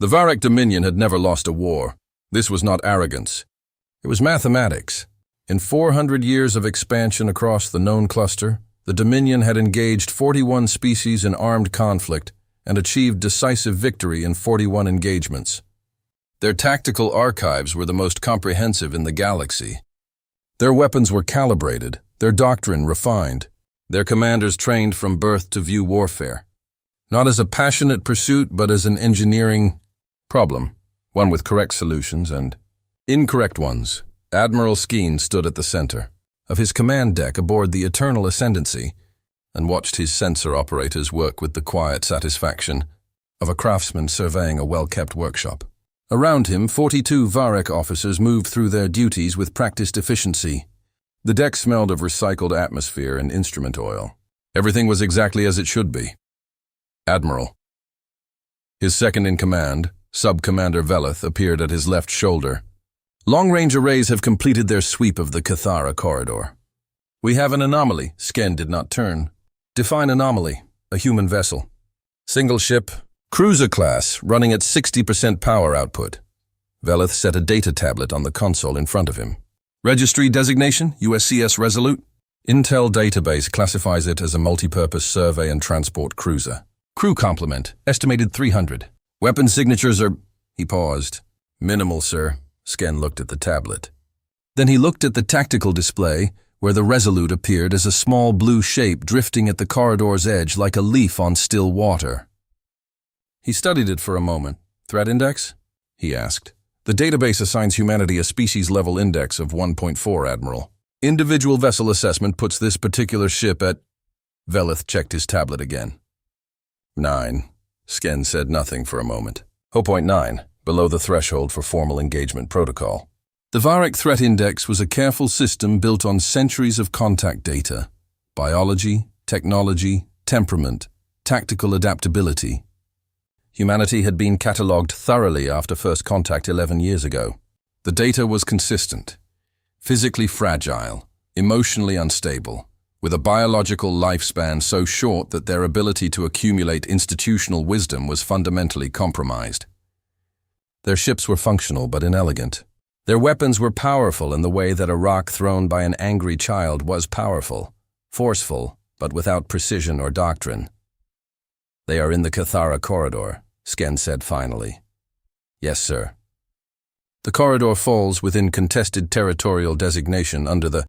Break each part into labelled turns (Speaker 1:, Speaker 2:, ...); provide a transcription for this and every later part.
Speaker 1: The Varek Dominion had never lost a war. This was not arrogance. It was mathematics. In 400 years of expansion across the known cluster, the Dominion had engaged 41 species in armed conflict and achieved decisive victory in 41 engagements. Their tactical archives were the most comprehensive in the galaxy. Their weapons were calibrated, their doctrine refined, their commanders trained from birth to view warfare, not as a passionate pursuit but as an engineering problem, one with correct solutions and incorrect ones. Admiral Skeen stood at the center of his command deck aboard the Eternal Ascendancy and watched his sensor operators work with the quiet satisfaction of a craftsman surveying a well-kept workshop. Around him, 42 Varek officers moved through their duties with practiced efficiency. The deck smelled of recycled atmosphere and instrument oil. Everything was exactly as it should be. Admiral. His second-in-command, Sub-Commander Veleth, appeared at his left shoulder. Long-range arrays have completed their sweep of the Cathara corridor. We have an anomaly. Sken did not turn. Define anomaly. A human vessel. Single ship. Cruiser class, running at 60% power output. Veleth set a data tablet on the console in front of him. Registry designation, USCS Resolute. Intel database classifies it as a multipurpose survey and transport cruiser. Crew complement, estimated 300. Weapon signatures are... He paused. Minimal, sir. Sken looked at the tablet. Then he looked at the tactical display, where the Resolute appeared as a small blue shape drifting at the corridor's edge like a leaf on still water. He studied it for a moment. Threat index? He asked. The database assigns humanity a species-level index of 1.4, Admiral. Individual vessel assessment puts this particular ship at... Veleth checked his tablet again. 9. Sken said nothing for a moment. 0.9, below the threshold for formal engagement protocol. The Varek Threat Index was a careful system built on centuries of contact data. Biology, technology, temperament, tactical adaptability. Humanity had been catalogued thoroughly after first contact 11 years ago. The data was consistent, physically fragile, emotionally unstable, with a biological lifespan so short that their ability to accumulate institutional wisdom was fundamentally compromised. Their ships were functional but inelegant. Their weapons were powerful in the way that a rock thrown by an angry child was powerful, forceful, but without precision or doctrine. They are in the Cathara corridor, Sken said finally. Yes, sir. The corridor falls within contested territorial designation under the...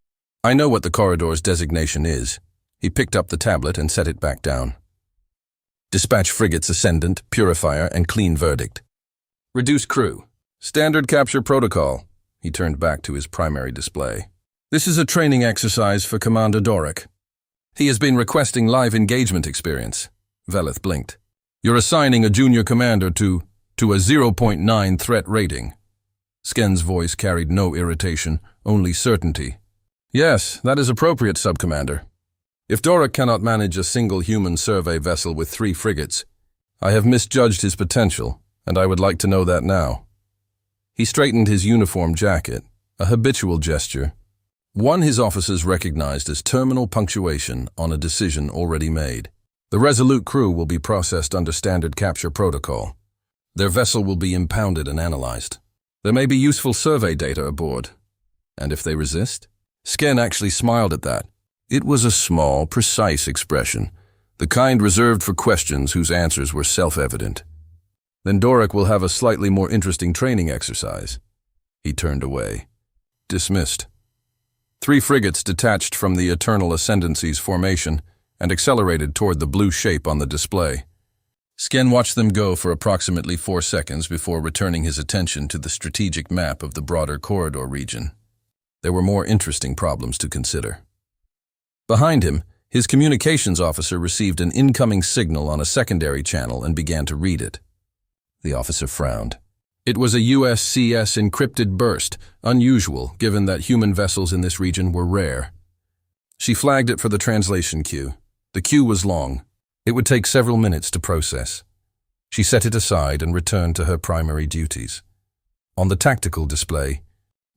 Speaker 1: I know what the corridor's designation is. He picked up the tablet and set it back down. Dispatch frigates Ascendant, Purifier, and Clean Verdict. Reduce crew. Standard capture protocol. He turned back to his primary display. This is a training exercise for Commander Dorek. He has been requesting live engagement experience. Veleth blinked. You're assigning a junior commander to a 0.9 threat rating. Sken's voice carried no irritation, only certainty. Yes, that is appropriate, Sub-Commander. If Dorek cannot manage a single human survey vessel with 3 frigates, I have misjudged his potential, and I would like to know that now. He straightened his uniform jacket, a habitual gesture, one his officers recognized as terminal punctuation on a decision already made. The Resolute crew will be processed under standard capture protocol. Their vessel will be impounded and analyzed. There may be useful survey data aboard. And if they resist? Sken actually smiled at that. It was a small, precise expression, the kind reserved for questions whose answers were self-evident. Then Dorek will have a slightly more interesting training exercise. He turned away. Dismissed. 3 frigates detached from the Eternal Ascendancy's formation and accelerated toward the blue shape on the display. Sken watched them go for approximately 4 seconds before returning his attention to the strategic map of the broader corridor region. There were more interesting problems to consider. Behind him, his communications officer received an incoming signal on a secondary channel and began to read it. The officer frowned. It was a USCS encrypted burst, unusual given that human vessels in this region were rare. She flagged it for the translation queue. The queue was long. It would take several minutes to process. She set it aside and returned to her primary duties. On the tactical display,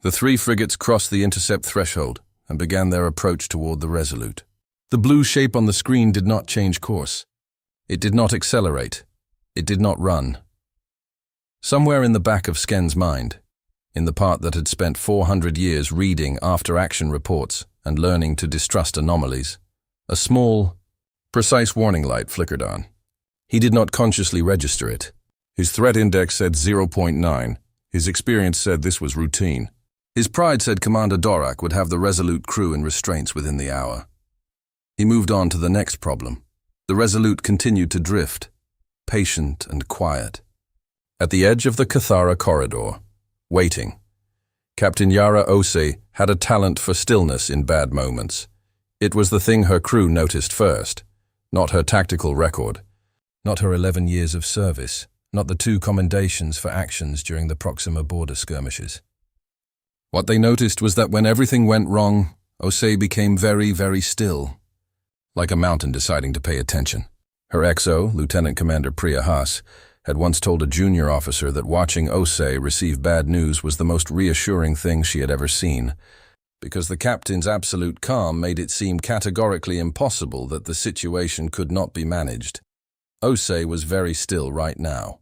Speaker 1: the 3 frigates crossed the intercept threshold and began their approach toward the Resolute. The blue shape on the screen did not change course. It did not accelerate. It did not run. Somewhere in the back of Sken's mind, in the part that had spent 400 years reading after-action reports and learning to distrust anomalies, a small, precise warning light flickered on. He did not consciously register it. His threat index said 0.9. His experience said this was routine. His pride said Commander Dorak would have the Resolute crew in restraints within the hour. He moved on to the next problem. The Resolute continued to drift, patient and quiet. At the edge of the Cathara corridor, waiting. Captain Yara Ose had a talent for stillness in bad moments. It was the thing her crew noticed first, not her tactical record, not her 11 years of service, not the 2 commendations for actions during the Proxima border skirmishes. What they noticed was that when everything went wrong, Ose became very, very still, like a mountain deciding to pay attention. Her XO, Lieutenant Commander Priya Haas, had once told a junior officer that watching Ose receive bad news was the most reassuring thing she had ever seen, because the captain's absolute calm made it seem categorically impossible that the situation could not be managed. Ose was very still right now.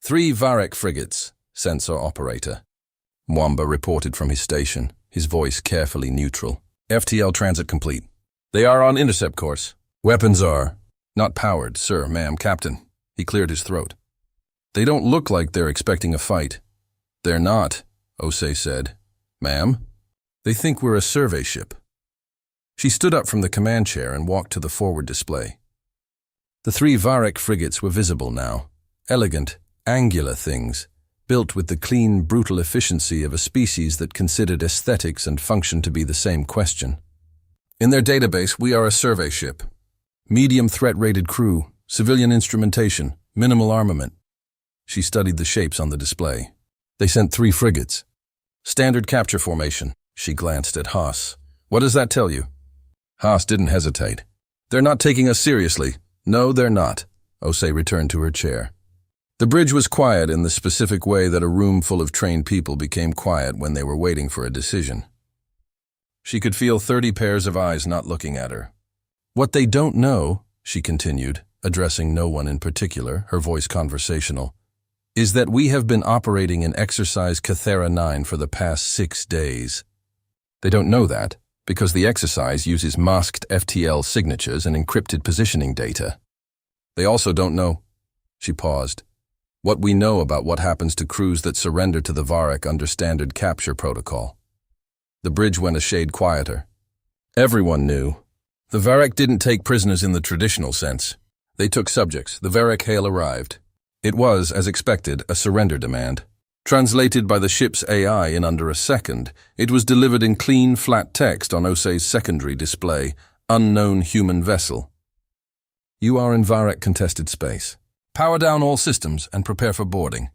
Speaker 1: 3 Varek frigates, sensor operator. Mwamba reported from his station, his voice carefully neutral. FTL transit complete. They are on intercept course. Weapons are not powered, sir, ma'am, captain. He cleared his throat. They don't look like they're expecting a fight. They're not, Ose said. Ma'am? They think we're a survey ship. She stood up from the command chair and walked to the forward display. The 3 Varek frigates were visible now. Elegant, angular things, built with the clean, brutal efficiency of a species that considered aesthetics and function to be the same question. In their database, we are a survey ship. Medium threat-rated crew, civilian instrumentation, minimal armament. She studied the shapes on the display. They sent 3 frigates. Standard capture formation. She glanced at Haas. What does that tell you? Haas didn't hesitate. They're not taking us seriously. No, they're not. Ose returned to her chair. The bridge was quiet in the specific way that a room full of trained people became quiet when they were waiting for a decision. She could feel 30 pairs of eyes not looking at her. What they don't know, she continued, addressing no one in particular, her voice conversational, is that we have been operating in exercise Cathara 9 for the past 6 days. They don't know that because the exercise uses masked FTL signatures and encrypted positioning data. They also don't know, she paused, what we know about what happens to crews that surrender to the Varek under standard capture protocol. The bridge went a shade quieter. Everyone knew. The Varek didn't take prisoners in the traditional sense. They took subjects. The Varek hail arrived. It was, as expected, a surrender demand. Translated by the ship's AI in under a second, it was delivered in clean, flat text on Ose's secondary display, unknown human vessel. You are in Varek contested space. Power down all systems and prepare for boarding.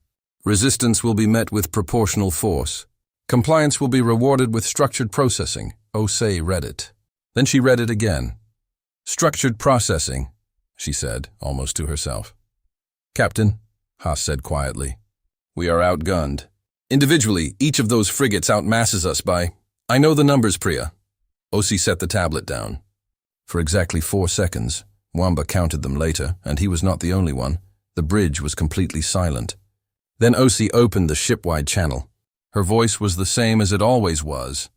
Speaker 1: Resistance will be met with proportional force. Compliance will be rewarded with structured processing. Ose read it. Then she read it again. Structured processing, she said, almost to herself. Captain, Haas said quietly, we are outgunned. Individually, each of those frigates outmasses us by... I know the numbers, Priya. Ose set the tablet down. For exactly 4 seconds, Mwamba counted them later, and he was not the only one. The bridge was completely silent. Then Ose opened the ship-wide channel. Her voice was the same as it always was.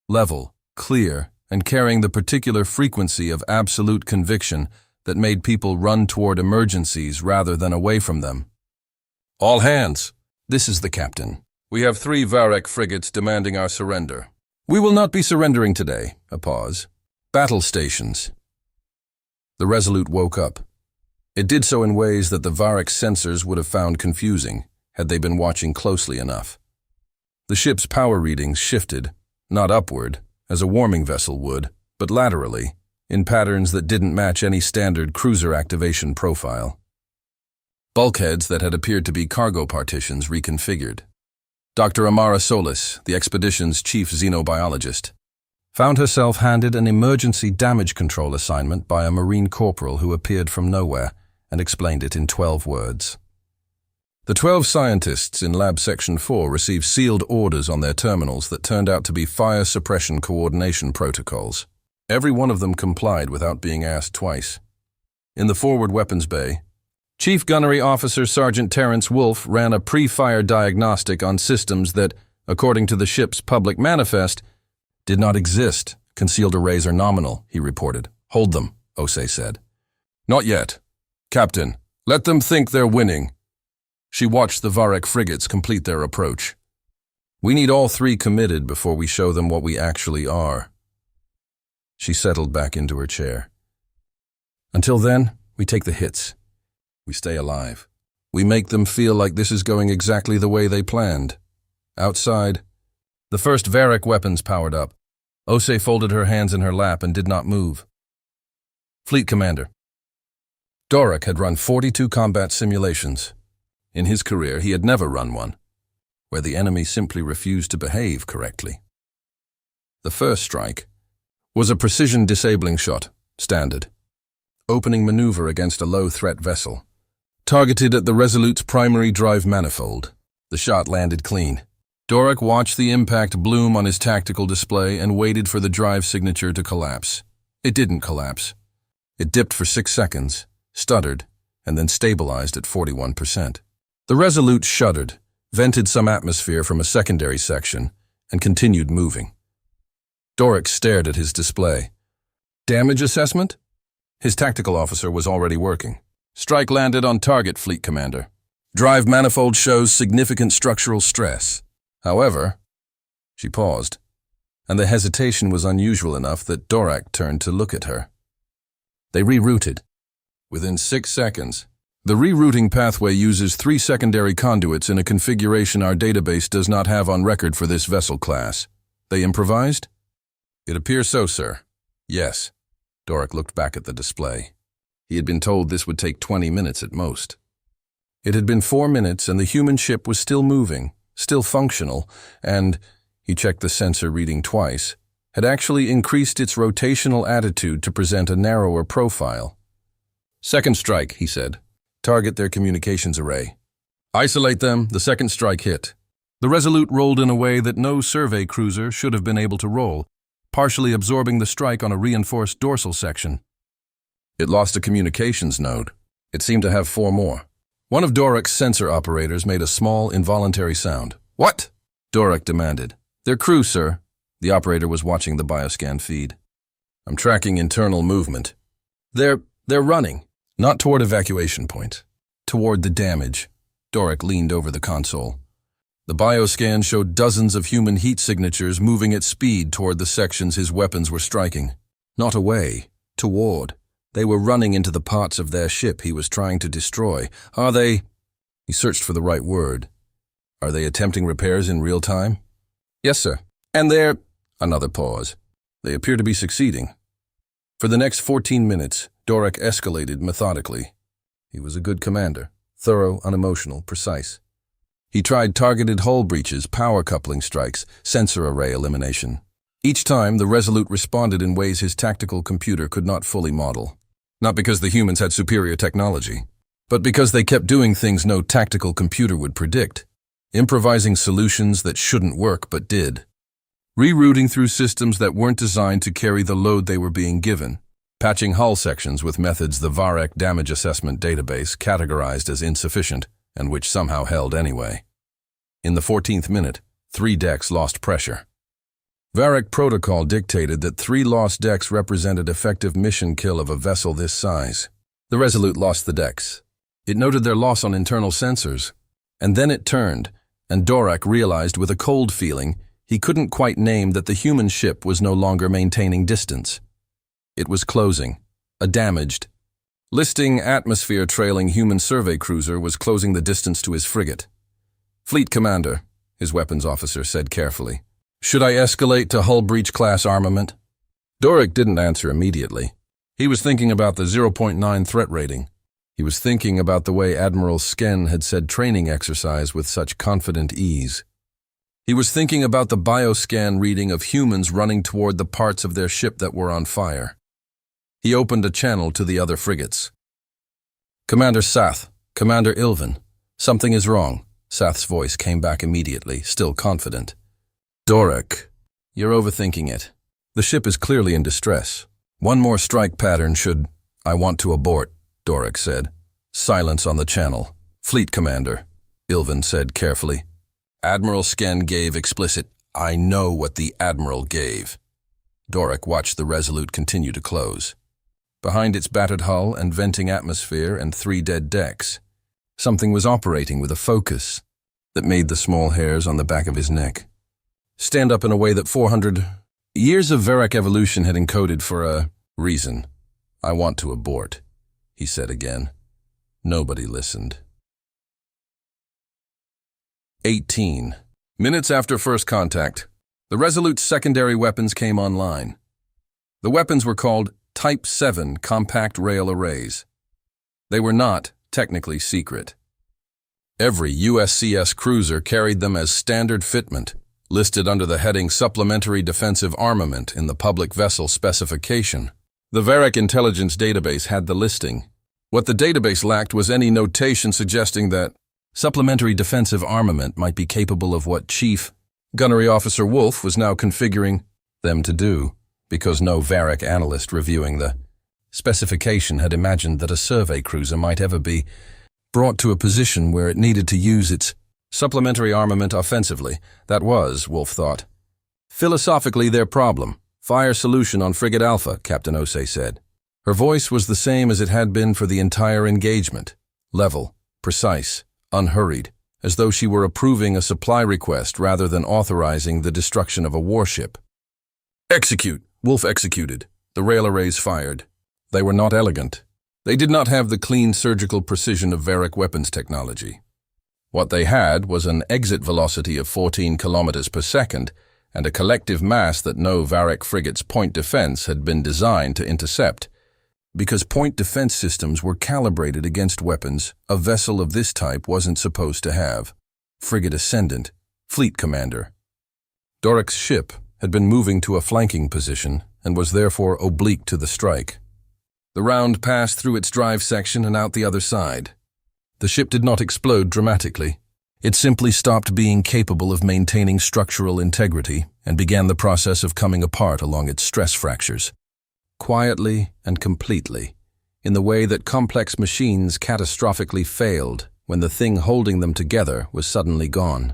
Speaker 1: Level, clear, and carrying the particular frequency of absolute conviction that made people run toward emergencies rather than away from them. All hands! This is the captain. We have 3 Varek frigates demanding our surrender. We will not be surrendering today. A pause. Battle stations. The Resolute woke up. It did so in ways that the Varek sensors would have found confusing had they been watching closely enough. The ship's power readings shifted, not upward, as a warming vessel would, but laterally, in patterns that didn't match any standard cruiser activation profile. Bulkheads that had appeared to be cargo partitions reconfigured. Dr. Amara Solis, the expedition's chief xenobiologist, found herself handed an emergency damage control assignment by a Marine corporal who appeared from nowhere and explained it in 12 words. The 12 scientists in Lab Section 4 received sealed orders on their terminals that turned out to be fire suppression coordination protocols. Every one of them complied without being asked twice. In the forward weapons bay, Chief Gunnery Officer Sergeant Terrence Wolfe ran a pre-fire diagnostic on systems that, according to the ship's public manifest, did not exist. Concealed arrays are nominal, he reported. Hold them, Osei said. Not yet. Captain, let them think they're winning. She watched the Varek frigates complete their approach. We need all three committed before we show them what we actually are. She settled back into her chair. Until then, we take the hits. We stay alive. We make them feel like this is going exactly the way they planned. Outside, the first Varek weapons powered up. Osei folded her hands in her lap and did not move. Fleet Commander. Dorek had run 42 combat simulations. In his career, he had never run one, where the enemy simply refused to behave correctly. The first strike was a precision disabling shot, standard. Opening maneuver against a low-threat vessel. Targeted at the Resolute's primary drive manifold. The shot landed clean. Dorek watched the impact bloom on his tactical display and waited for the drive signature to collapse. It didn't collapse. It dipped for 6 seconds, stuttered, and then stabilized at 41%. The Resolute shuddered, vented some atmosphere from a secondary section, and continued moving. Dorek stared at his display. Damage assessment? His tactical officer was already working. Strike landed on target, Fleet Commander. Drive manifold shows significant structural stress. However, she paused, and the hesitation was unusual enough that Dorek turned to look at her. They rerouted. Within 6 seconds, the rerouting pathway uses 3 secondary conduits in a configuration our database does not have on record for this vessel class. They improvised? It appears so, sir. Yes. Dorek looked back at the display. He had been told this would take 20 minutes at most. It had been 4 minutes and the human ship was still moving, still functional, and, he checked the sensor reading twice, had actually increased its rotational attitude to present a narrower profile. Second strike, he said. Target their communications array. Isolate them, the second strike hit. The Resolute rolled in a way that no survey cruiser should have been able to roll, partially absorbing the strike on a reinforced dorsal section. It lost a communications node. It seemed to have 4 more. One of Dorek's sensor operators made a small, involuntary sound. What? Dorek demanded. Their crew, sir. The operator was watching the bioscan feed. I'm tracking internal movement. They're running. Not toward evacuation point. Toward the damage. Dorek leaned over the console. The bioscan showed dozens of human heat signatures moving at speed toward the sections his weapons were striking. Not away. Toward. They were running into the parts of their ship he was trying to destroy. Are they... He searched for the right word. Are they attempting repairs in real time? Yes, sir. And they're... Another pause. They appear to be succeeding. For the next 14 minutes, Dorek escalated methodically. He was a good commander. Thorough, unemotional, precise. He tried targeted hull breaches, power coupling strikes, sensor array elimination. Each time, the Resolute responded in ways his tactical computer could not fully model. Not because the humans had superior technology, but because they kept doing things no tactical computer would predict. Improvising solutions that shouldn't work but did. Rerouting through systems that weren't designed to carry the load they were being given. Patching hull sections with methods the Varek damage assessment database categorized as insufficient and which somehow held anyway. In the 14th minute, 3 decks lost pressure. Varek protocol dictated that 3 lost decks represented effective mission kill of a vessel this size. The Resolute lost the decks. It noted their loss on internal sensors. And then it turned, and Dorek realized with a cold feeling he couldn't quite name that the human ship was no longer maintaining distance. It was closing. A damaged, listing atmosphere-trailing human survey cruiser was closing the distance to his frigate. Fleet Commander, his weapons officer said carefully. Should I escalate to hull breach class armament? Dorek didn't answer immediately. He was thinking about the 0.9 threat rating. He was thinking about the way Admiral Sken had said training exercise with such confident ease. He was thinking about the bioscan reading of humans running toward the parts of their ship that were on fire. He opened a channel to the other frigates. Commander Sath, Commander Ilvin, something is wrong. Sath's voice came back immediately, still confident. Dorek, you're overthinking it. The ship is clearly in distress. One more strike pattern should... I want to abort, Dorek said. Silence on the channel. Fleet Commander, Ilvin said carefully. Admiral Sken gave explicit, "I know what the Admiral gave." Doric watched the Resolute continue to close. Behind its battered hull and venting atmosphere and 3 dead decks, something was operating with a focus that made the small hairs on the back of his neck stand up in a way that 400 years of Varric evolution had encoded for a reason. "I want to abort," he said again. Nobody listened. 18. Minutes after first contact, the Resolute's secondary weapons came online. The weapons were called Type 7 compact rail arrays. They were not technically secret. Every USCS cruiser carried them as standard fitment, listed under the heading Supplementary Defensive Armament in the public vessel specification. The Varric intelligence database had the listing. What the database lacked was any notation suggesting that supplementary defensive armament might be capable of what Chief Gunnery Officer Wolf was now configuring them to do, because no Varric analyst reviewing the specification had imagined that a survey cruiser might ever be brought to a position where it needed to use its supplementary armament offensively. That was, Wolf thought, philosophically their problem. "Fire solution on Frigate Alpha," Captain Osei said. Her voice was the same as it had been for the entire engagement, level, precise, unhurried, as though she were approving a supply request rather than authorizing the destruction of a warship. "Execute." Wolf executed. The rail arrays fired. They were not elegant. They did not have the clean surgical precision of Varric weapons technology. What they had was an exit velocity of 14 kilometers per second and a collective mass that no Varric frigate's point defense had been designed to intercept, because point defense systems were calibrated against weapons a vessel of this type wasn't supposed to have. Frigate Ascendant, Fleet Commander. Doric's ship had been moving to a flanking position and was therefore oblique to the strike. The round passed through its drive section and out the other side. The ship did not explode dramatically. It simply stopped being capable of maintaining structural integrity and began the process of coming apart along its stress fractures. Quietly and completely, in the way that complex machines catastrophically failed when the thing holding them together was suddenly gone.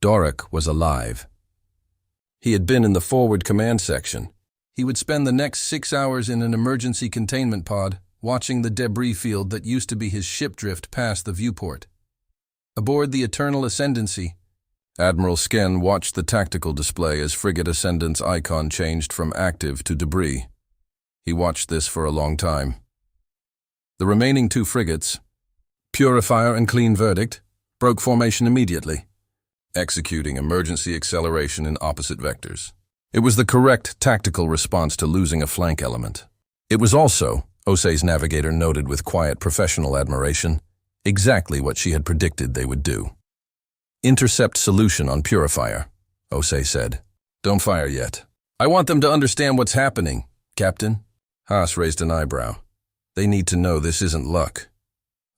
Speaker 1: Doric was alive. He had been in the forward command section. He would spend the next 6 hours in an emergency containment pod, watching the debris field that used to be his ship drift past the viewport. Aboard the Eternal Ascendancy, Admiral Sken watched the tactical display as Frigate Ascendant's icon changed from active to debris. He watched this for a long time. The remaining 2 frigates, Purifier and Clean Verdict, broke formation immediately, executing emergency acceleration in opposite vectors. It was the correct tactical response to losing a flank element. It was also, Osei's navigator noted with quiet professional admiration, exactly what she had predicted they would do. "Intercept solution on Purifier," Osei said. "Don't fire yet. I want them to understand what's happening, Captain." Haas raised an eyebrow. "They need to know this isn't luck."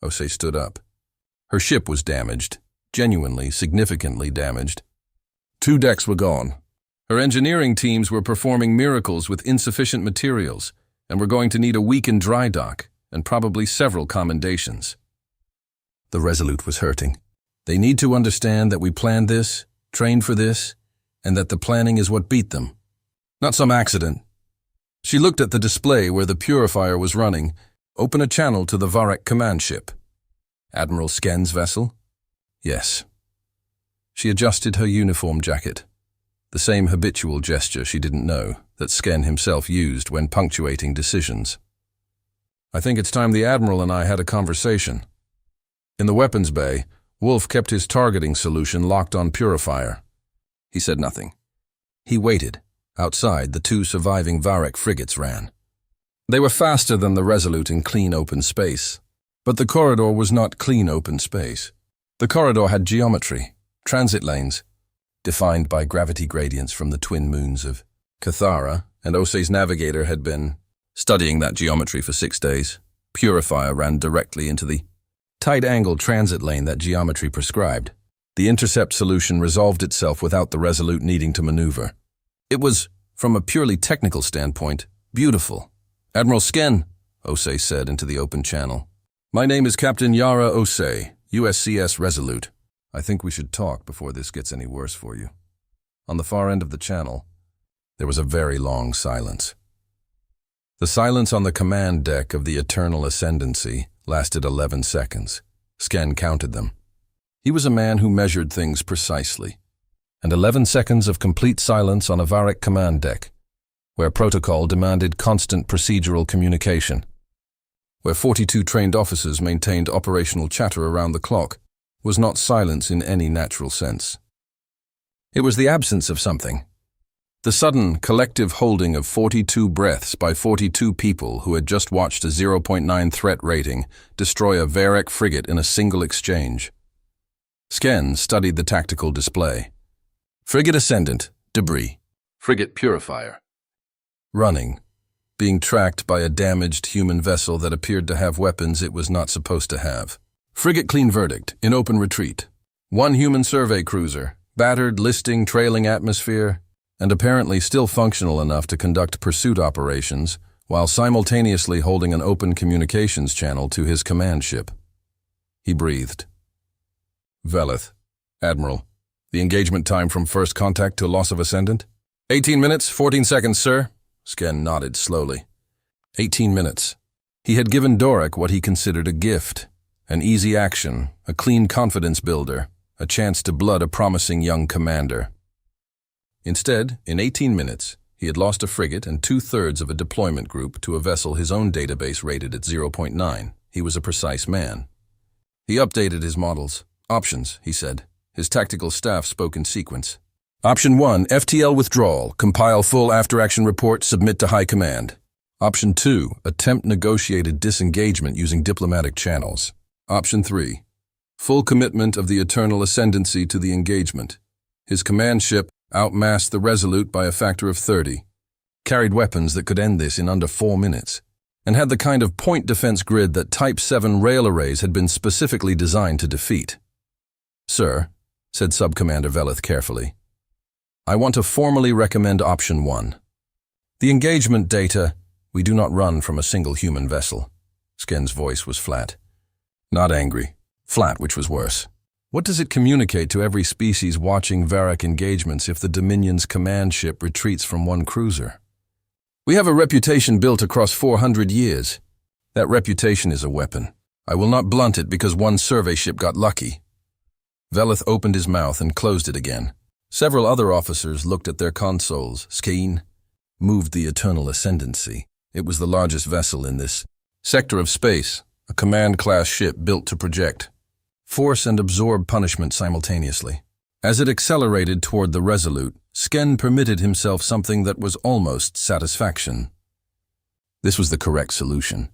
Speaker 1: Osei stood up. Her ship was damaged, genuinely, significantly damaged. 2 decks were gone. Her engineering teams were performing miracles with insufficient materials and were going to need a weakened dry dock and probably several commendations. The Resolute was hurting. "They need to understand that we planned this, trained for this, and that the planning is what beat them. Not some accident." She looked at the display where the Purifier was running. "Open a channel to the Varric command ship." "Admiral Sken's vessel?" "Yes." She adjusted her uniform jacket. The same habitual gesture she didn't know that Sken himself used when punctuating decisions. "I think it's time the Admiral and I had a conversation." In the weapons bay, Wolf kept his targeting solution locked on Purifier. He said nothing. He waited. Outside, the 2 surviving Varric frigates ran. They were faster than the Resolute in clean open space. But the corridor was not clean open space. The corridor had geometry, transit lanes, defined by gravity gradients from the twin moons of Cathara, and Osei's navigator had been studying that geometry for 6 days. Purifier ran directly into the tight-angle transit lane that geometry prescribed. The intercept solution resolved itself without the Resolute needing to maneuver. It was, from a purely technical standpoint, beautiful. "Admiral Sken," Osei said into the open channel. My name is Captain Yara Osei, USCS Resolute. I think we should talk before this gets any worse for you. On the far end of the channel, there was a very long silence. The silence on the command deck of the Eternal Ascendancy lasted 11 seconds. Sken counted them. He was a man who measured things precisely. And 11 seconds of complete silence on a Varric command deck, where protocol demanded constant procedural communication, where 42 trained officers maintained operational chatter around the clock, was not silence in any natural sense. It was the absence of something. The sudden collective holding of 42 breaths by 42 people who had just watched a 0.9 threat rating destroy a Varric frigate in a single exchange. Sken studied the tactical display. Frigate Ascendant, debris. Frigate Purifier. Running. Being tracked by a damaged human vessel that appeared to have weapons it was not supposed to have. Frigate Clean Verdict, in open retreat. One human survey cruiser, battered, listing, trailing atmosphere, and apparently still functional enough to conduct pursuit operations while simultaneously holding an open communications channel to his command ship. He breathed. Velith, Admiral, the engagement time from first contact to loss of Ascendant? 18 minutes, 14 seconds, sir. Sken nodded slowly. 18 minutes. He had given Doric what he considered a gift, an easy action, a clean confidence builder, a chance to blood a promising young commander. Instead, in 18 minutes, he had lost a frigate and 2/3 of a deployment group to a vessel his own database rated at 0.9. He was a precise man. He updated his models. Options, he said. His tactical staff spoke in sequence. Option 1, FTL withdrawal, compile full after-action report, submit to High Command. Option 2, attempt negotiated disengagement using diplomatic channels. Option 3, full commitment of the Eternal Ascendancy to the engagement. His command ship outmassed the Resolute by a factor of 30, carried weapons that could end this in under 4 minutes, and had the kind of point defense grid that Type 7 rail arrays had been specifically designed to defeat. Sir, said Subcommander Velith carefully, I want to formally recommend Option 1. The engagement data, we do not run from a single human vessel. Sken's voice was flat. Not angry. Flat, which was worse. What does it communicate to every species watching Varric engagements if the Dominion's command ship retreats from one cruiser? We have a reputation built across 400 years. That reputation is a weapon. I will not blunt it because one survey ship got lucky. Velith opened his mouth and closed it again. Several other officers looked at their consoles. Skeen moved the Eternal Ascendancy. It was the largest vessel in this sector of space, a command-class ship built to project force and absorb punishment simultaneously. As it accelerated toward the Resolute, Sken permitted himself something that was almost satisfaction. This was the correct solution.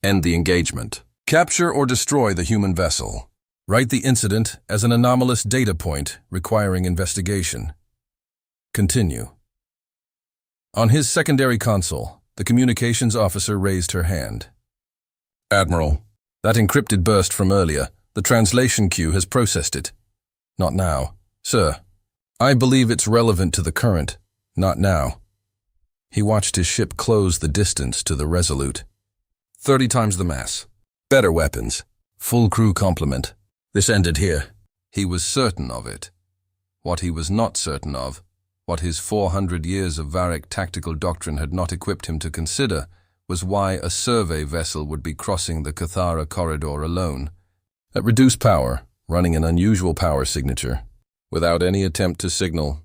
Speaker 1: End the engagement. Capture or destroy the human vessel. Write the incident as an anomalous data point requiring investigation. Continue. On his secondary console, the communications officer raised her hand. Admiral, that encrypted burst from earlier, the translation queue has processed it. Not now. Sir, I believe it's relevant to the current. Not now. He watched his ship close the distance to the Resolute. 30 times the mass. Better weapons. Full crew complement. This ended here. He was certain of it. What he was not certain of, what his 400 years of Varric tactical doctrine had not equipped him to consider, was why a survey vessel would be crossing the Cathara corridor alone, at reduced power, running an unusual power signature, without any attempt to signal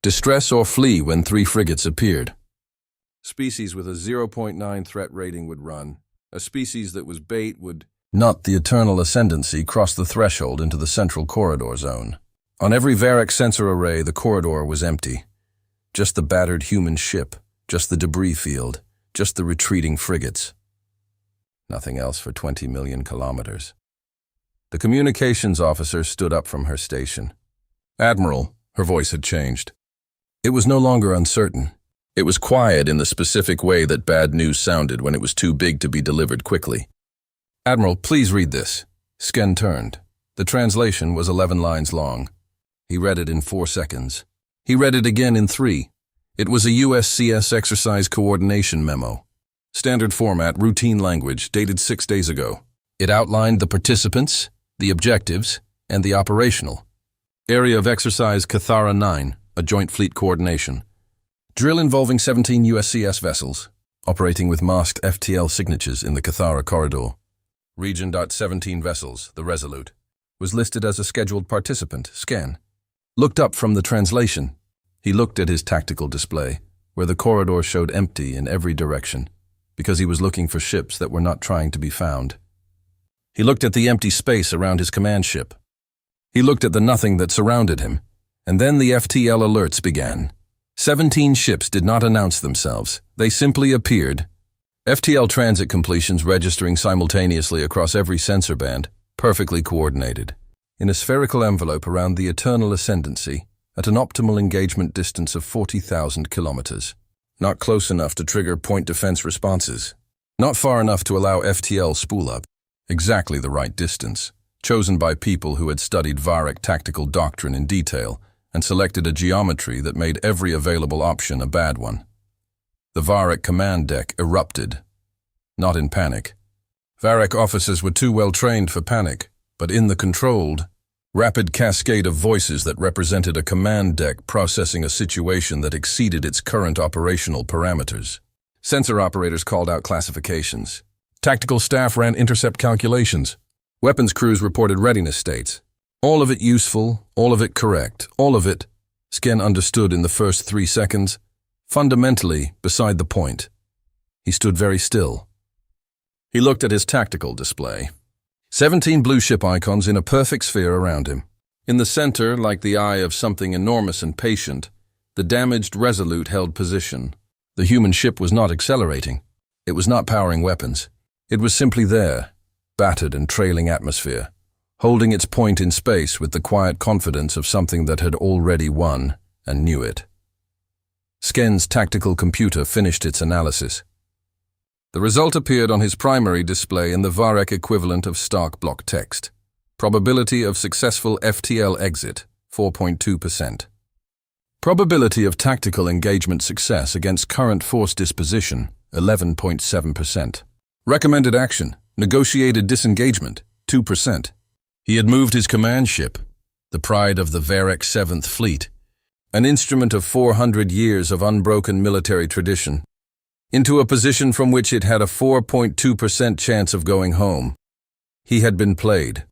Speaker 1: distress or flee when 3 frigates appeared. Species with a 0.9 threat rating would run. A species that was bait would not the Eternal Ascendancy cross the threshold into the central corridor zone. On every Varric sensor array, the corridor was empty. Just the battered human ship, just the debris field, just the retreating frigates. Nothing else for 20 million kilometers. The communications officer stood up from her station. Admiral, her voice had changed. It was no longer uncertain. It was quiet in the specific way that bad news sounded when it was too big to be delivered quickly. Admiral, please read this. Sken turned. The translation was 11 lines long. He read it in 4 seconds. He read it again in 3. It was a USCS exercise coordination memo. Standard format, routine language, dated 6 days ago. It outlined the participants, the objectives, and the operational. Area of exercise Cathara 9, a joint fleet coordination. Drill involving 17 USCS vessels, operating with masked FTL signatures in the Cathara corridor. Region. 17 vessels, the Resolute, was listed as a scheduled participant, scan. Looked up from the translation. He looked at his tactical display, where the corridor showed empty in every direction, because he was looking for ships that were not trying to be found. He looked at the empty space around his command ship. He looked at the nothing that surrounded him, and then the FTL alerts began. 17 ships did not announce themselves. They simply appeared. FTL transit completions registering simultaneously across every sensor band, perfectly coordinated. In a spherical envelope around the eternal ascendancy, at an optimal engagement distance of 40,000 kilometers. Not close enough to trigger point defense responses. Not far enough to allow FTL spool up. Exactly the right distance, chosen by people who had studied Varric tactical doctrine in detail and selected a geometry that made every available option a bad one. The Varric command deck erupted. Not in panic. Varric officers were too well trained for panic, but in the controlled, rapid cascade of voices that represented a command deck processing a situation that exceeded its current operational parameters. Sensor operators called out classifications. Tactical staff ran intercept calculations. Weapons crews reported readiness states. All of it useful, all of it correct, all of it, Sken understood in the first 3 seconds, fundamentally beside the point. He stood very still. He looked at his tactical display. 17 blue ship icons in a perfect sphere around him. In the center, like the eye of something enormous and patient, the damaged Resolute held position. The human ship was not accelerating. It was not powering weapons. It was simply there, battered and trailing atmosphere, holding its point in space with the quiet confidence of something that had already won and knew it. Sken's tactical computer finished its analysis. The result appeared on his primary display in the Varric equivalent of stock block text. Probability of successful FTL exit, 4.2%. Probability of tactical engagement success against current force disposition, 11.7%. Recommended action, negotiated disengagement, 2%. He had moved his command ship, the pride of the Varric 7th Fleet, an instrument of 400 years of unbroken military tradition, into a position from which it had a 4.2% chance of going home. He had been played.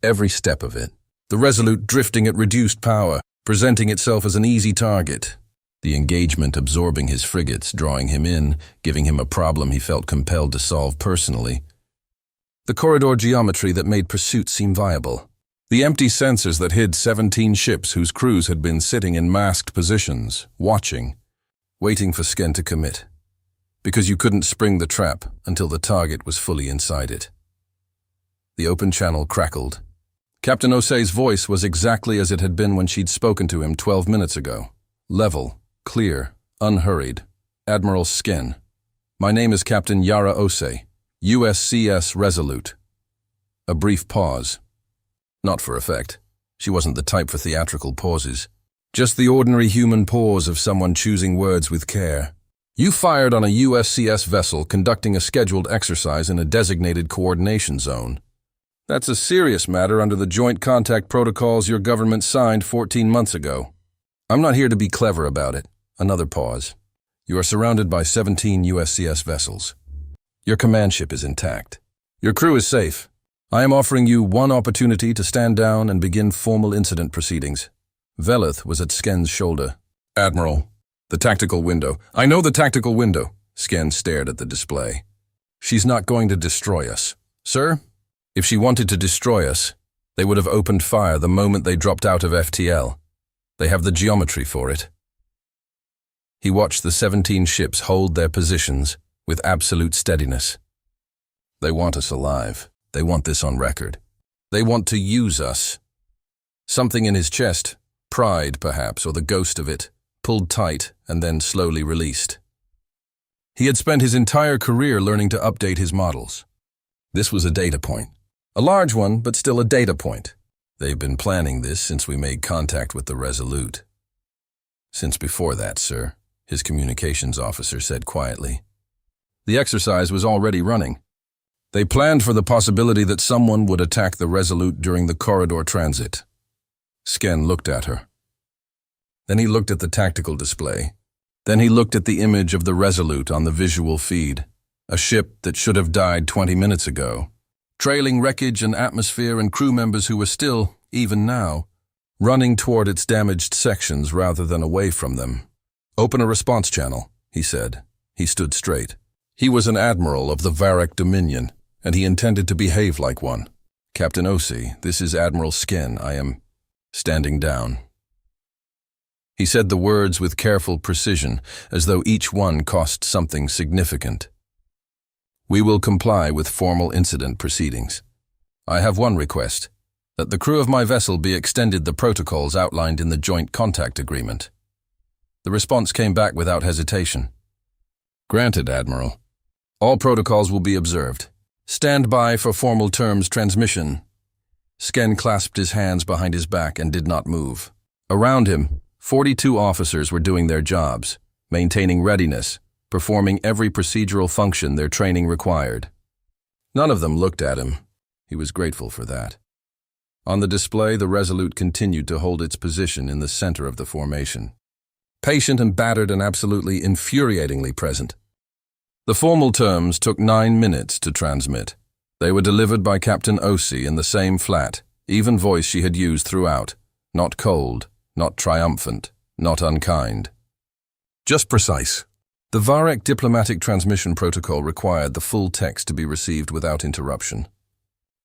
Speaker 1: Every step of it. The Resolute drifting at reduced power, presenting itself as an easy target. The engagement absorbing his frigates, drawing him in, giving him a problem he felt compelled to solve personally. The corridor geometry that made pursuit seem viable. The empty sensors that hid 17 ships whose crews had been sitting in masked positions, watching, waiting for Sken to commit. Because you couldn't spring the trap until the target was fully inside it. The open channel crackled. Captain Osei's voice was exactly as it had been when she'd spoken to him 12 minutes ago. Level, clear, unhurried. Admiral Sken. My name is Captain Yara Osei, USCS Resolute. A brief pause. Not for effect. She wasn't the type for theatrical pauses. Just the ordinary human pause of someone choosing words with care. You fired on a USCS vessel conducting a scheduled exercise in a designated coordination zone. That's a serious matter under the joint contact protocols your government signed 14 months ago. I'm not here to be clever about it. Another pause. You are surrounded by 17 USCS vessels. Your command ship is intact. Your crew is safe. I am offering you one opportunity to stand down and begin formal incident proceedings. Veleth was at Sken's shoulder. Admiral, the tactical window. I know the tactical window. Sken stared at the display. She's not going to destroy us. Sir, if she wanted to destroy us, they would have opened fire the moment they dropped out of FTL. They have the geometry for it. He watched the 17 ships hold their positions with absolute steadiness. They want us alive. They want this on record. They want to use us. Something in his chest, pride perhaps, or the ghost of it, pulled tight and then slowly released. He had spent his entire career learning to update his models. This was a data point. A large one, but still a data point. They've been planning this since we made contact with the Resolute. Since before that, sir, his communications officer said quietly. The exercise was already running. They planned for the possibility that someone would attack the Resolute during the corridor transit. Sken looked at her. Then he looked at the tactical display. Then he looked at the image of the Resolute on the visual feed, a ship that should have died 20 minutes ago, trailing wreckage and atmosphere and crew members who were still, even now, running toward its damaged sections rather than away from them. "Open a response channel," he said. He stood straight. He was an admiral of the Varric Dominion, and he intended to behave like one. "Captain Osi, this is Admiral Sken. I am standing down." He said the words with careful precision, as though each one cost something significant. "We will comply with formal incident proceedings. I have one request, that the crew of my vessel be extended the protocols outlined in the Joint Contact Agreement." The response came back without hesitation. "Granted, Admiral. All protocols will be observed. Stand by for formal terms transmission." Sken clasped his hands behind his back and did not move. Around him, 42 officers were doing their jobs, maintaining readiness, performing every procedural function their training required. None of them looked at him. He was grateful for that. On the display, the Resolute continued to hold its position in the center of the formation. Patient and battered and absolutely infuriatingly present. The formal terms took 9 minutes to transmit. They were delivered by Captain Osi in the same flat, even voice she had used throughout. Not cold, not triumphant, not unkind. Just precise. The Varric diplomatic transmission protocol required the full text to be received without interruption,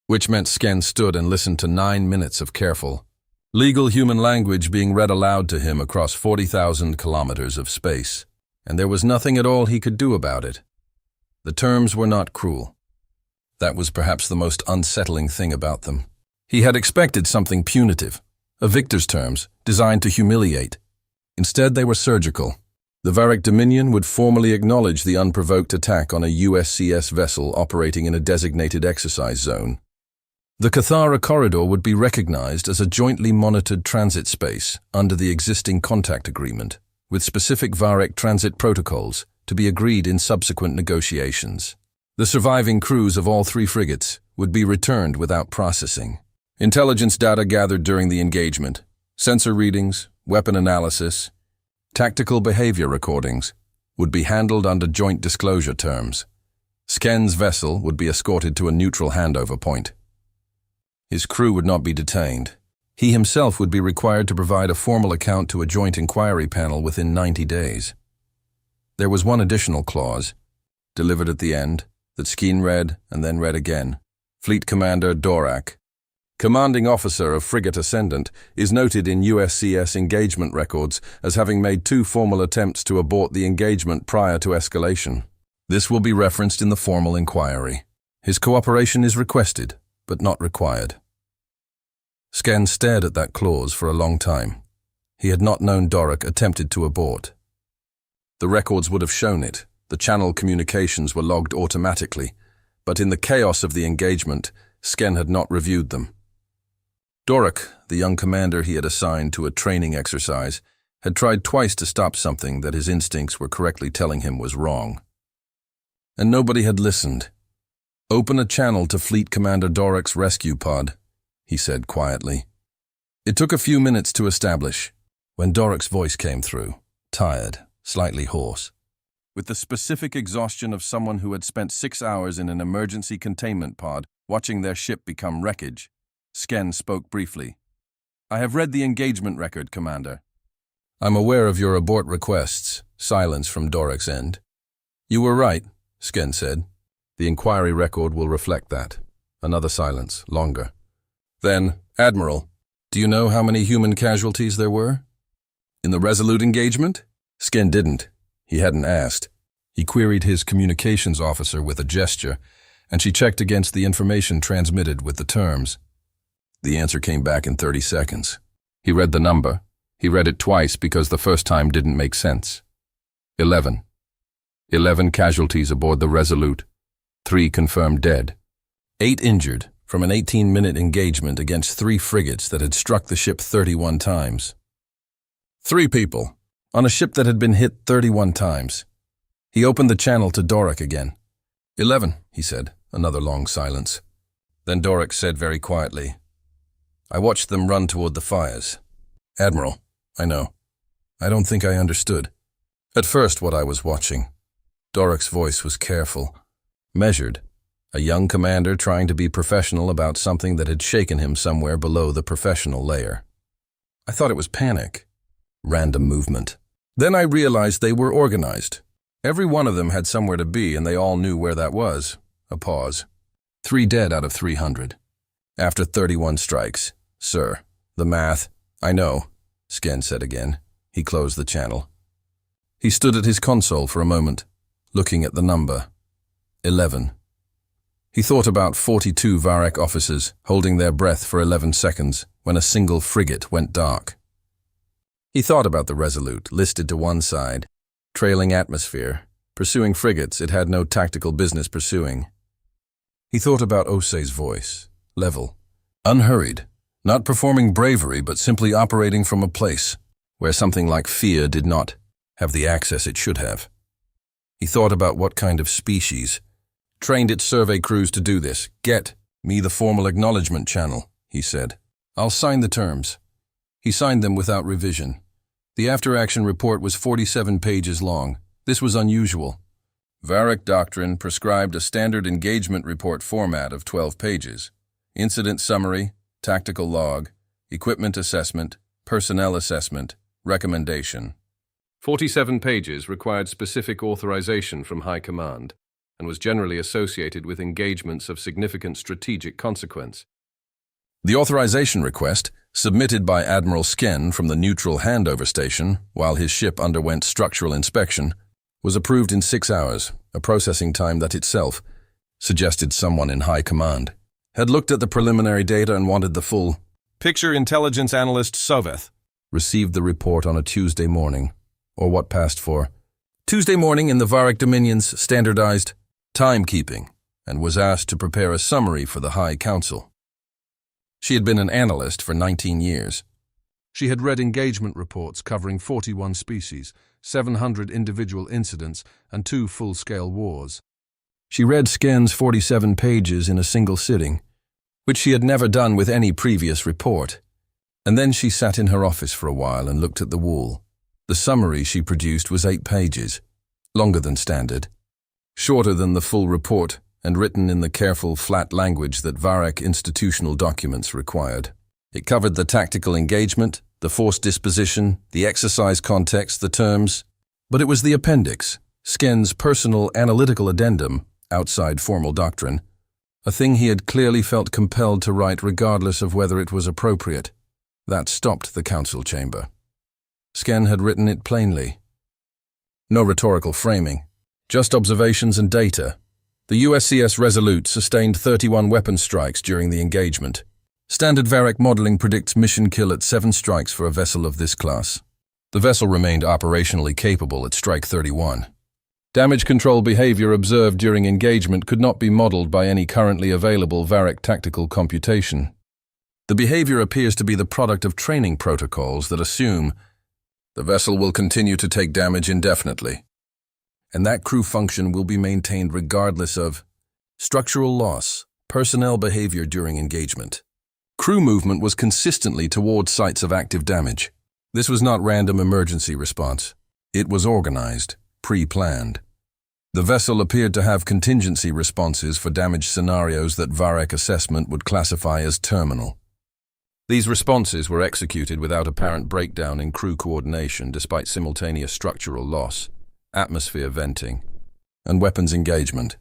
Speaker 1: which meant Sken stood and listened to 9 minutes of careful, legal human language being read aloud to him across 40,000 kilometers of space, and there was nothing at all he could do about it. The terms were not cruel. That was perhaps the most unsettling thing about them. He had expected something punitive, a victor's terms, designed to humiliate. Instead, they were surgical. The Varric Dominion would formally acknowledge the unprovoked attack on a USCS vessel operating in a designated exercise zone. The Cathara corridor would be recognized as a jointly monitored transit space under the existing contact agreement, with specific Varric transit protocols to be agreed in subsequent negotiations. The surviving crews of all 3 frigates would be returned without processing. Intelligence data gathered during the engagement, sensor readings, weapon analysis, tactical behavior recordings would be handled under joint disclosure terms. Sken's vessel would be escorted to a neutral handover point. His crew would not be detained. He himself would be required to provide a formal account to a joint inquiry panel within 90 days. There was one additional clause, delivered at the end, that Skeen read and then read again. Fleet Commander Dorak, commanding officer of Frigate Ascendant, is noted in USCS engagement records as having made 2 formal attempts to abort the engagement prior to escalation. This will be referenced in the formal inquiry. His cooperation is requested, but not required. Sken stared at that clause for a long time. He had not known Dorak attempted to abort. The records would have shown it. The channel communications were logged automatically, but in the chaos of the engagement, Sken had not reviewed them. Dorak, the young commander he had assigned to a training exercise, had tried twice to stop something that his instincts were correctly telling him was wrong. And nobody had listened. "Open a channel to Fleet Commander Dorak's rescue pod," he said quietly. It took a few minutes to establish, when Dorak's voice came through, tired, slightly hoarse. With the specific exhaustion of someone who had spent 6 hours in an emergency containment pod watching their ship become wreckage, Sken spoke briefly. "I have read the engagement record, Commander." "I'm aware of your abort requests." Silence from Dorak's end. "You were right," Sken said. "The inquiry record will reflect that." Another silence, longer. Then, "Admiral, do you know how many human casualties there were?" "In the Resolute engagement?" Sken didn't. He hadn't asked. He queried his communications officer with a gesture, and she checked against the information transmitted with the terms. The answer came back in 30 seconds. He read the number. He read it twice because the first time didn't make sense. 11. 11 casualties aboard the Resolute. 3 confirmed dead. 8 injured from an 18-minute engagement against 3 frigates that had struck the ship 31 times. 3 people on a ship that had been hit 31 times. He opened the channel to Dorak again. 11, he said. Another long silence. Then Doric said very quietly, "I watched them run toward the fires. Admiral, I know. I don't think I understood. At first what I was watching." Doric's voice was careful, measured, a young commander trying to be professional about something that had shaken him somewhere below the professional layer. "I thought it was panic. Random movement. Then I realized they were organized. Every one of them had somewhere to be, and they all knew where that was." A pause. 3 dead out of 300. After 31 strikes. "Sir, the math." "I know," Sken said again. He closed the channel. He stood at his console for a moment, looking at the number. 11. He thought about 42 Varek officers holding their breath for 11 seconds when a single frigate went dark. He thought about the Resolute, listed to one side, trailing atmosphere, pursuing frigates it had no tactical business pursuing. He thought about Osei's voice, level, unhurried, not performing bravery but simply operating from a place where something like fear did not have the access it should have. He thought about what kind of species trained its survey crews to do this. "Get me the formal acknowledgement channel," he said. "I'll sign the terms." He signed them without revision. The after-action report was 47 pages long. This was unusual. Varek doctrine prescribed a standard engagement report format of 12 pages. Incident summary, tactical log, equipment assessment, personnel assessment, recommendation. 47 pages required specific authorization from High Command and was generally associated with engagements of significant strategic consequence. The authorization request, submitted by Admiral Sken from the neutral handover station while his ship underwent structural inspection, was approved in 6 hours, a processing time that itself suggested someone in High Command had looked at the preliminary data and wanted the full picture. Intelligence Analyst Soveth received the report on a Tuesday morning, or what passed for Tuesday morning in the Varek Dominion's standardized timekeeping, and was asked to prepare a summary for the High Council. She had been an analyst for 19 years. She had read engagement reports covering 41 species, 700 individual incidents, and 2 full-scale wars. She read Sken's 47 pages in a single sitting, which she had never done with any previous report. And then she sat in her office for a while and looked at the wall. The summary she produced was 8 pages, longer than standard, shorter than the full report, and written in the careful, flat language that Varek institutional documents required. It covered the tactical engagement, the force disposition, the exercise context, the terms, but it was the appendix, Sken's personal analytical addendum, outside formal doctrine, a thing he had clearly felt compelled to write regardless of whether it was appropriate. That stopped the council chamber. Sken had written it plainly. No rhetorical framing, just observations and data. The USCS Resolute sustained 31 weapon strikes during the engagement. Standard Varek modeling predicts mission kill at 7 strikes for a vessel of this class. The vessel remained operationally capable at strike 31. Damage control behavior observed during engagement could not be modeled by any currently available Varek tactical computation. The behavior appears to be the product of training protocols that assume the vessel will continue to take damage indefinitely, and that crew function will be maintained regardless of structural loss, personnel behavior during engagement. Crew movement was consistently toward sites of active damage. This was not random emergency response. It was organized, pre-planned. The vessel appeared to have contingency responses for damage scenarios that Varek assessment would classify as terminal. These responses were executed without apparent breakdown in crew coordination despite simultaneous structural loss, atmosphere venting, and weapons engagement.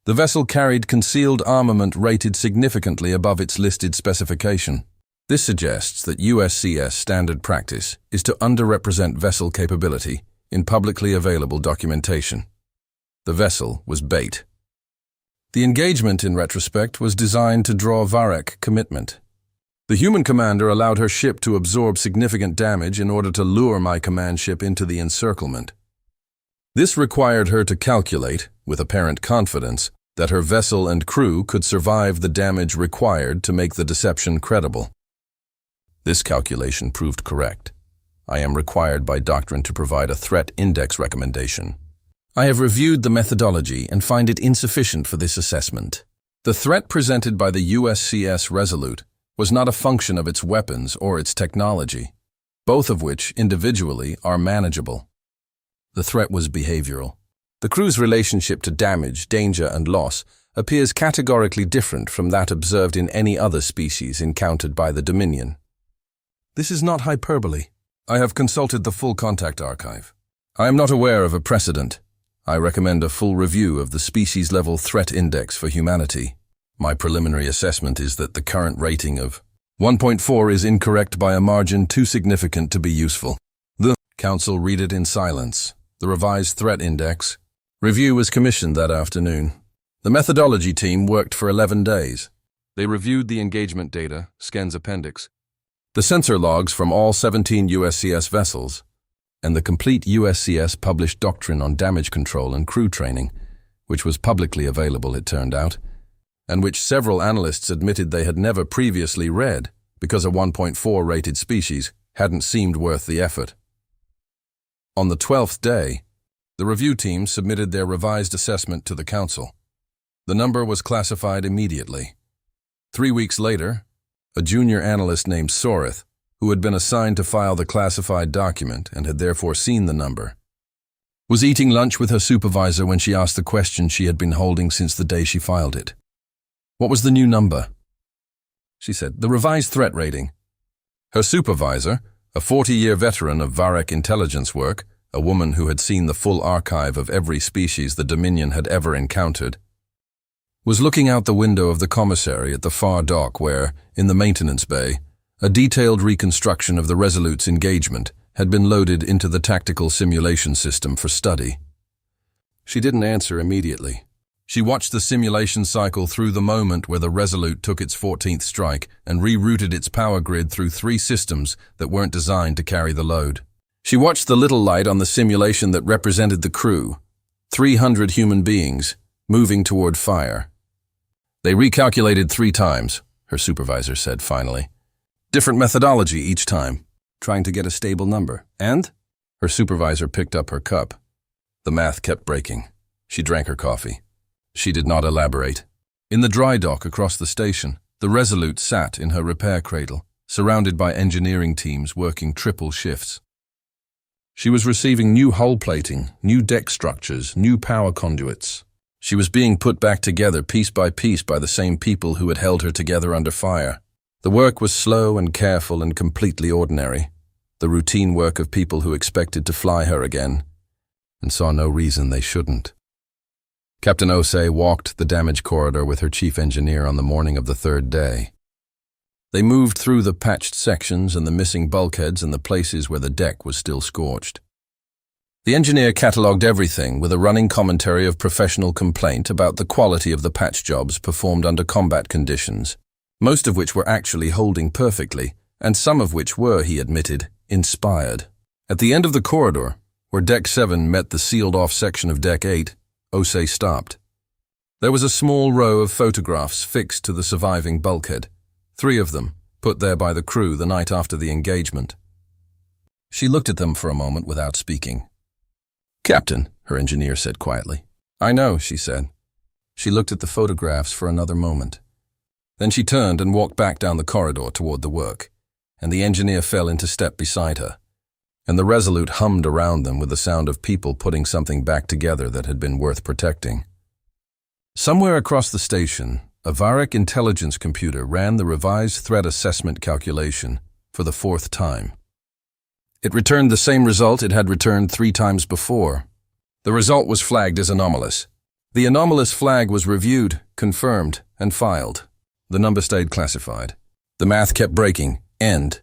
Speaker 1: The vessel carried concealed armament rated significantly above its listed specification. This suggests that USCS standard practice is to underrepresent vessel capability in publicly available documentation. The vessel was bait. The engagement, in retrospect, was designed to draw Varek commitment. The human commander allowed her ship to absorb significant damage in order to lure my command ship into the encirclement. This required her to calculate, with apparent confidence, that her vessel and crew could survive the damage required to make the deception credible. This calculation proved correct. I am required by doctrine to provide a threat index recommendation. I have reviewed the methodology and find it insufficient for this assessment. The threat presented by the USCS Resolute was not a function of its weapons or its technology, both of which, individually, are manageable. The threat was behavioral. The crew's relationship to damage, danger, and loss appears categorically different from that observed in any other species encountered by the Dominion. This is not hyperbole. I have consulted the full contact archive. I am not aware of a precedent. I recommend a full review of the species-level threat index for humanity. My preliminary assessment is that the current rating of 1.4 is incorrect by a margin too significant to be useful. The Council read it in silence. The revised threat index review was commissioned that afternoon. The methodology team worked for 11 days. They reviewed the engagement data, Sken's appendix, the sensor logs from all 17 USCS vessels, and the complete USCS published doctrine on damage control and crew training, which was publicly available, it turned out, and which several analysts admitted they had never previously read because a 1.4 rated species hadn't seemed worth the effort. On the 12th day, the review team submitted their revised assessment to the Council. The number was classified immediately. 3 weeks later, a junior analyst named Sorith, who had been assigned to file the classified document and had therefore seen the number, was eating lunch with her supervisor when she asked the question she had been holding since the day she filed it. What was the new number? She said, the revised threat rating. Her supervisor, a 40-year veteran of Varek intelligence work, a woman who had seen the full archive of every species the Dominion had ever encountered, was looking out the window of the commissary at the far dock where, in the maintenance bay, a detailed reconstruction of the Resolute's engagement had been loaded into the tactical simulation system for study. She didn't answer immediately. She watched the simulation cycle through the moment where the Resolute took its 14th strike and rerouted its power grid through 3 systems that weren't designed to carry the load. She watched the little light on the simulation that represented the crew, 300 human beings, moving toward fire. They recalculated 3 times, her supervisor said finally. Different methodology each time, trying to get a stable number. And? Her supervisor picked up her cup. The math kept breaking. She drank her coffee. She did not elaborate. In the dry dock across the station, the Resolute sat in her repair cradle, surrounded by engineering teams working triple shifts. She was receiving new hull plating, new deck structures, new power conduits. She was being put back together piece by the same people who had held her together under fire. The work was slow and careful and completely ordinary, the routine work of people who expected to fly her again, and saw no reason they shouldn't. Captain Osei walked the damage corridor with her chief engineer on the morning of the 3rd day. They moved through the patched sections and the missing bulkheads and the places where the deck was still scorched. The engineer catalogued everything with a running commentary of professional complaint about the quality of the patch jobs performed under combat conditions, most of which were actually holding perfectly, and some of which were, he admitted, inspired. At the end of the corridor, where Deck 7 met the sealed-off section of Deck 8, Osei stopped. There was a small row of photographs fixed to the surviving bulkhead, 3 of them, put there by the crew the night after the engagement. She looked at them for a moment without speaking. "Captain," her engineer said quietly. "I know," she said. She looked at the photographs for another moment. Then she turned and walked back down the corridor toward the work, and the engineer fell into step beside her, and the Resolute hummed around them with the sound of people putting something back together that had been worth protecting. Somewhere across the station, a Varek intelligence computer ran the revised threat assessment calculation for the 4th time. It returned the same result it had returned 3 times before. The result was flagged as anomalous. The anomalous flag was reviewed, confirmed, and filed. The number stayed classified. The math kept breaking, and,